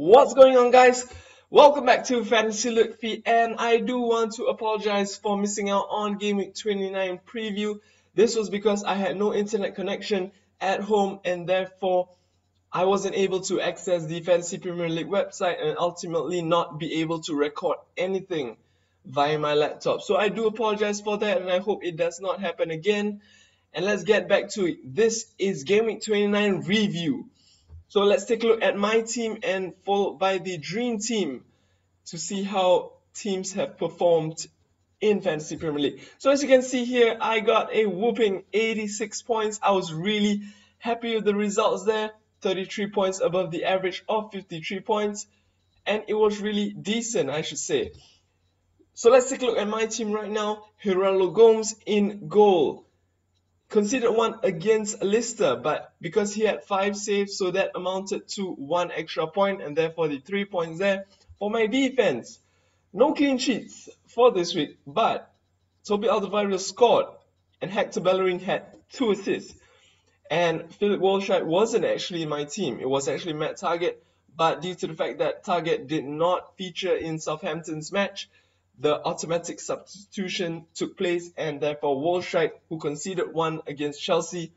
What's going on, guys? Welcome back to Fantasy Lutfi, and I do want to apologize for missing out on Gameweek 29 preview. This was because I had no internet connection at home, and therefore I wasn't able to access the Fantasy Premier League website and ultimately not be able to record anything via my laptop. So I do apologize for that, and I hope it does not happen again. And let's get back to it. This is Gameweek 29 review. So let's take a look at my team and followed by the dream team to see how teams have performed in Fantasy Premier League. So as you can see here, I got a whooping 86 points. I was really happy with the results there. 33 points above the average of 53 points. And it was really decent, I should say. So let's take a look at my team right now. Geraldo Gomes in goal. Considered one against Leicester, but because he had 5 saves, so that amounted to 1 extra point, and therefore the 3 points there. For my defense, no clean sheets for this week, but Toby Alderweireld scored, and Hector Bellerin had 2 assists. And Philip Walshite wasn't actually in my team, it was actually Matt Targett, but due to the fact that Targett did not feature in Southampton's match, the automatic substitution took place, and therefore Walshite, who conceded 1 against Chelsea,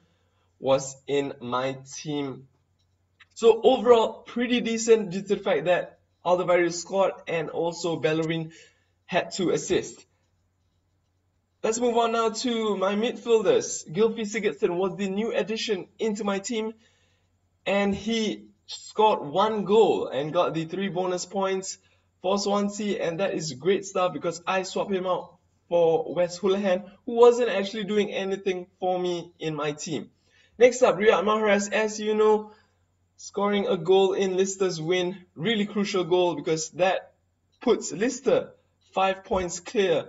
was in my team. So overall, pretty decent due to the fact that Alderweireld scored and also Bellerin had 2 assists. Let's move on now to my midfielders. Gylfi Sigurdsson was the new addition into my team, and he scored 1 goal and got the 3 bonus points for Swansea, and that is great stuff because I swapped him out for Wes Hoolahan, who wasn't actually doing anything for me in my team. Next up, Riyad Mahrez, as you know, scoring a goal in Leicester's win. Really crucial goal because that puts Leicester 5 points clear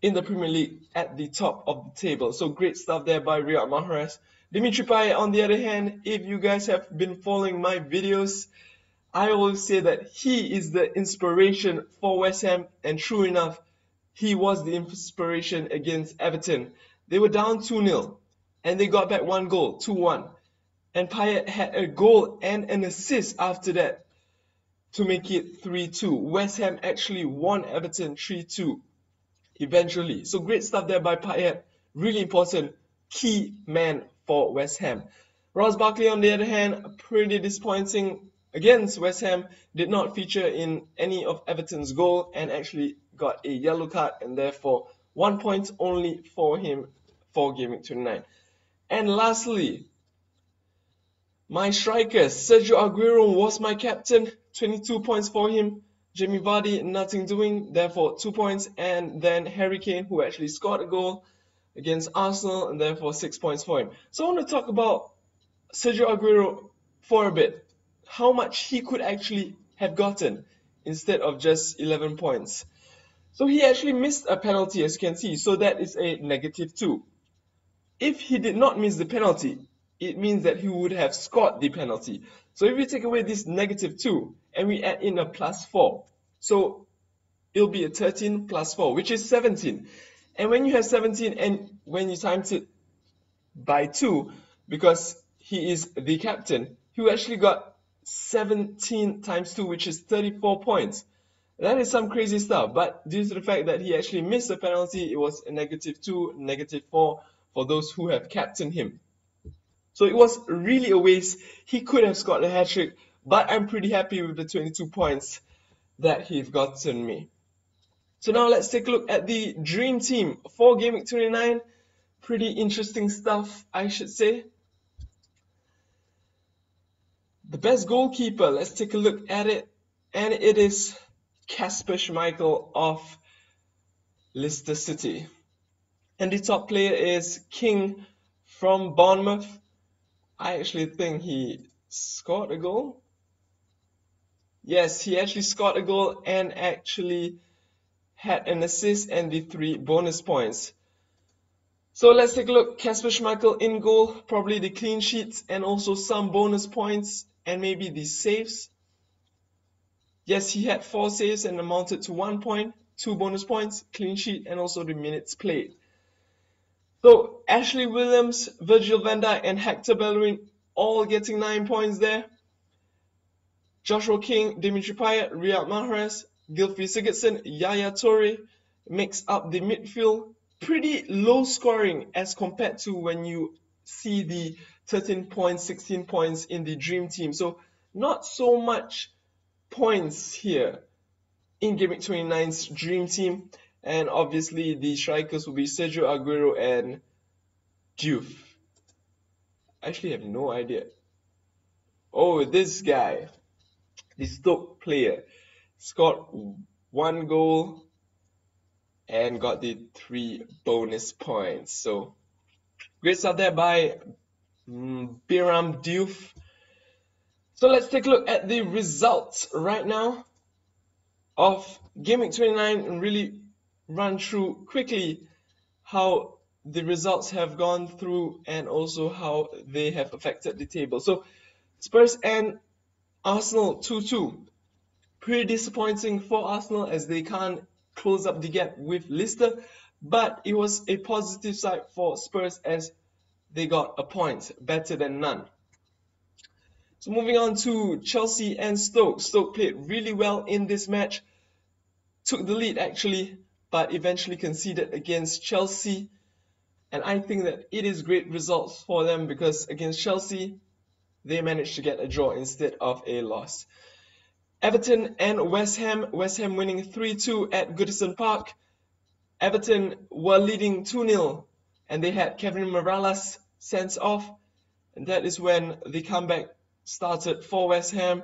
in the Premier League at the top of the table. So great stuff there by Riyad Mahrez. Dimitri Payet, on the other hand, if you guys have been following my videos, I always say that he is the inspiration for West Ham, and true enough, he was the inspiration against Everton. They were down 2-0 and they got back 1 goal, 2-1. And Payet had a goal and an assist after that to make it 3-2. West Ham actually won Everton 3-2 eventually. So great stuff there by Payet. Really important key man for West Ham. Ross Barkley, on the other hand, pretty disappointing against West Ham, did not feature in any of Everton's goal and actually got a yellow card, and therefore 1 point only for him for Gameweek 29. And lastly, my strikers. Sergio Aguero was my captain, 22 points for him. Jamie Vardy, nothing doing, therefore 2 points. And then Harry Kane, who actually scored a goal against Arsenal, and therefore 6 points for him. So I want to talk about Sergio Aguero for a bit. How much he could actually have gotten instead of just 11 points. So he actually missed a penalty, as you can see, so that is a -2. If he did not miss the penalty, it means that he would have scored the penalty. So if we take away this -2 and we add in a +4, so it'll be a 13 plus 4, which is 17. And when you have 17 and when you times it by 2, because he is the captain, he actually got 17 times 2, which is 34 points. That is some crazy stuff, but due to the fact that he actually missed a penalty, it was a -2, -4 for those who have captained him. So it was really a waste. He could have scored a hat-trick, but I'm pretty happy with the 22 points that he's gotten me. So now let's take a look at the dream team for Gameweek 29. Pretty interesting stuff, I should say. The best goalkeeper, let's take a look at it, and it is Kasper Schmeichel of Leicester City. And the top player is King from Bournemouth. I actually think he scored a goal. Yes, he actually scored a goal and actually had an assist and the 3 bonus points. So let's take a look. Kasper Schmeichel in goal, probably the clean sheets and also some bonus points and maybe the saves. Yes, he had 4 saves and amounted to 1 point, 2 bonus points, clean sheet, and also the minutes played. So Ashley Williams, Virgil van Dijk, and Hector Bellerin all getting 9 points there. Joshua King, Dimitri Payet, Riyad Mahrez, Gylfi Sigurdsson, Yaya Toure makes up the midfield. Pretty low scoring as compared to when you see the 13 points, 16 points in the Dream Team. So not so much points here in Gameweek 29's Dream Team. And obviously the strikers will be Sergio Aguero and Diouf. I actually have no idea. Oh, this guy, the Stoke player, scored 1 goal and got the 3 bonus points. So great stuff there by Biram Diouf. So let's take a look at the results right now of Gameweek 29 and really run through quickly how the results have gone through and also how they have affected the table. So Spurs and Arsenal 2-2. Pretty disappointing for Arsenal as they can't close up the gap with Leicester, but it was a positive side for Spurs as they got a point, better than none. So moving on to Chelsea and Stoke. Stoke played really well in this match, took the lead actually, but eventually conceded against Chelsea. And I think that it is great results for them because against Chelsea, they managed to get a draw instead of a loss. Everton and West Ham winning 3-2 at Goodison Park. Everton were leading 2-0 and they had Kevin Mirallas sent off. And that is when the comeback started for West Ham,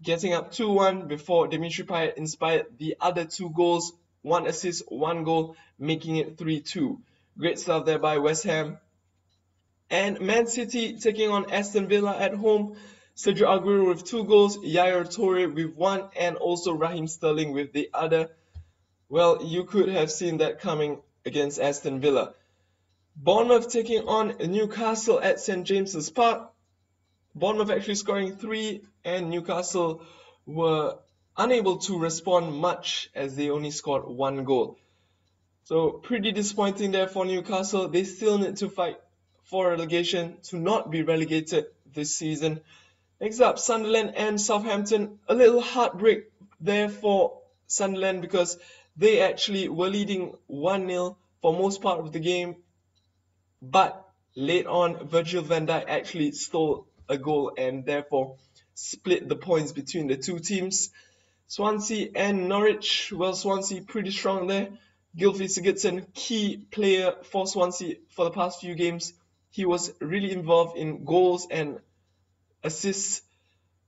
getting up 2-1 before Dimitri Payet inspired the other 2 goals, 1 assist, 1 goal, making it 3-2. Great stuff there by West Ham. And Man City taking on Aston Villa at home. Sergio Aguero with 2 goals, Yaya Toure with 1, and also Raheem Sterling with the other. Well, you could have seen that coming against Aston Villa. Bournemouth taking on Newcastle at St James's Park. Bournemouth actually scoring 3, and Newcastle were unable to respond much as they only scored 1 goal. So pretty disappointing there for Newcastle. They still need to fight for relegation to not be relegated this season. Next up, Sunderland and Southampton. A little heartbreak there for Sunderland because they actually were leading 1-0 for most part of the game. But late on, Virgil van Dijk actually stole a goal and therefore split the points between the 2 teams. Swansea and Norwich. Well, Swansea pretty strong there. Gylfi Sigurdsson, key player for Swansea for the past few games. He was really involved in goals and assists.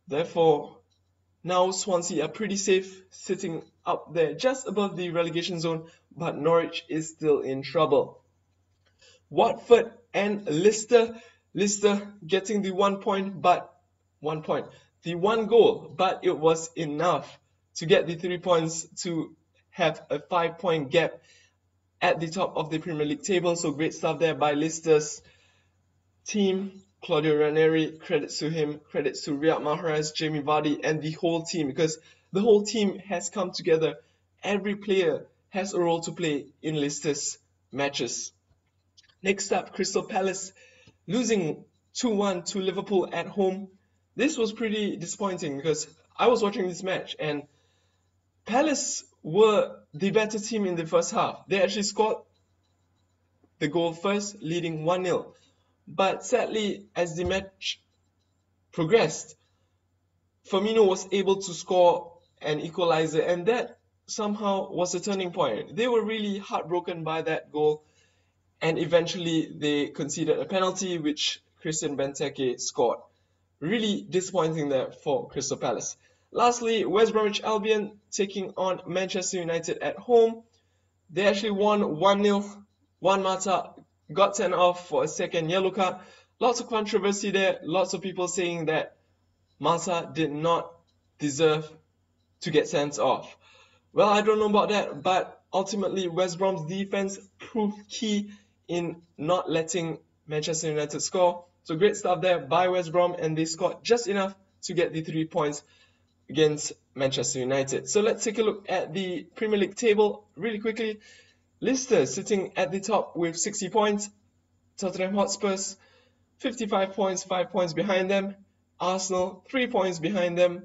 Therefore, now Swansea are pretty safe, sitting up there just above the relegation zone, but Norwich is still in trouble. Watford and Leicester. Leicester getting the 1 point, but 1 point. The 1 goal, but it was enough to get the 3 points to have a 5-point gap at the top of the Premier League table. So great stuff there by Leicester's team. Claudio Ranieri, credits to him, credits to Riyad Mahrez, Jamie Vardy, and the whole team because the whole team has come together. Every player has a role to play in Leicester's matches. Next up, Crystal Palace losing 2-1 to Liverpool at home. This was pretty disappointing because I was watching this match and Palace were the better team in the first half. They actually scored the goal first, leading 1-0. But sadly, as the match progressed, Firmino was able to score an equalizer, and that somehow was a turning point. They were really heartbroken by that goal, and eventually they conceded a penalty, which Christian Benteke scored. Really disappointing there for Crystal Palace. Lastly, West Bromwich Albion taking on Manchester United at home. They actually won 1-0. Juan Mata got sent off for a second yellow card. Lots of controversy there. Lots of people saying that Mata did not deserve to get sent off. Well, I don't know about that, but ultimately West Brom's defense proved key in not letting Manchester United score. So great stuff there by West Brom, and they scored just enough to get the 3 points against Manchester United. So let's take a look at the Premier League table really quickly. Leicester sitting at the top with 60 points. Tottenham Hotspurs 55 points, 5 points behind them. Arsenal 3 points behind them.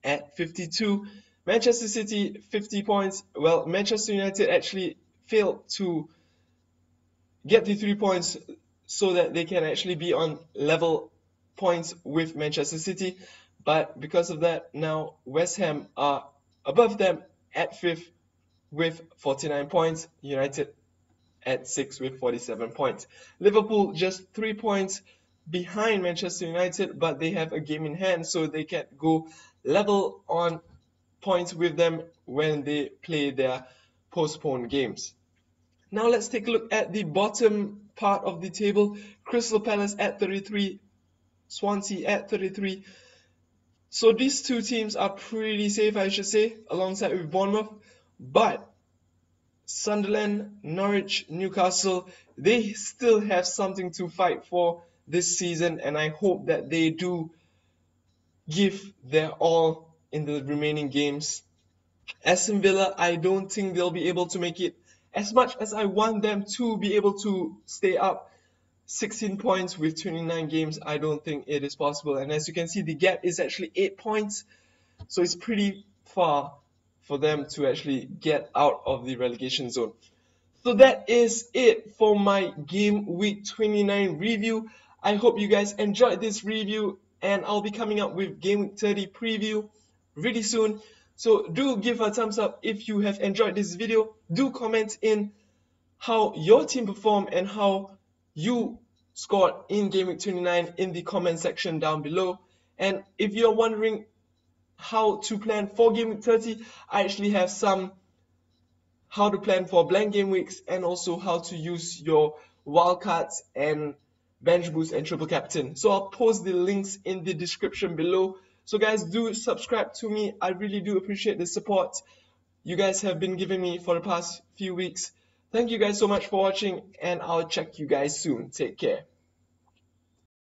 at 52. Manchester City 50 points. Well, Manchester United actually failed to get the 3 points so that they can actually be on level points with Manchester City. But because of that, now West Ham are above them at 5th with 49 points. United at 6th with 47 points. Liverpool just 3 points behind Manchester United, but they have a game in hand, so they can go level on points with them when they play their postponed games. Now let's take a look at the bottom part of the table. Crystal Palace at 33, Swansea at 33. So these two teams are pretty safe, I should say, alongside with Bournemouth. But Sunderland, Norwich, Newcastle, they still have something to fight for this season, and I hope that they do give their all in the remaining games. Aston Villa, I don't think they'll be able to make it. As much as I want them to be able to stay up 16 points with 29 games, I don't think it is possible. And as you can see, the gap is actually 8 points. So it's pretty far for them to actually get out of the relegation zone. So that is it for my Game Week 29 review. I hope you guys enjoyed this review, and I'll be coming up with Game Week 30 preview really soon. So do give a thumbs up if you have enjoyed this video. Do comment in how your team performed and how you scored in Game Week 29 in the comment section down below. And if you're wondering how to plan for Game Week 30, I actually have some how to plan for blank game weeks and also how to use your wildcards and bench boost and triple captain. So I'll post the links in the description below. So guys, do subscribe to me. I really do appreciate the support you guys have been giving me for the past few weeks. Thank you guys so much for watching, and I'll check you guys soon. Take care.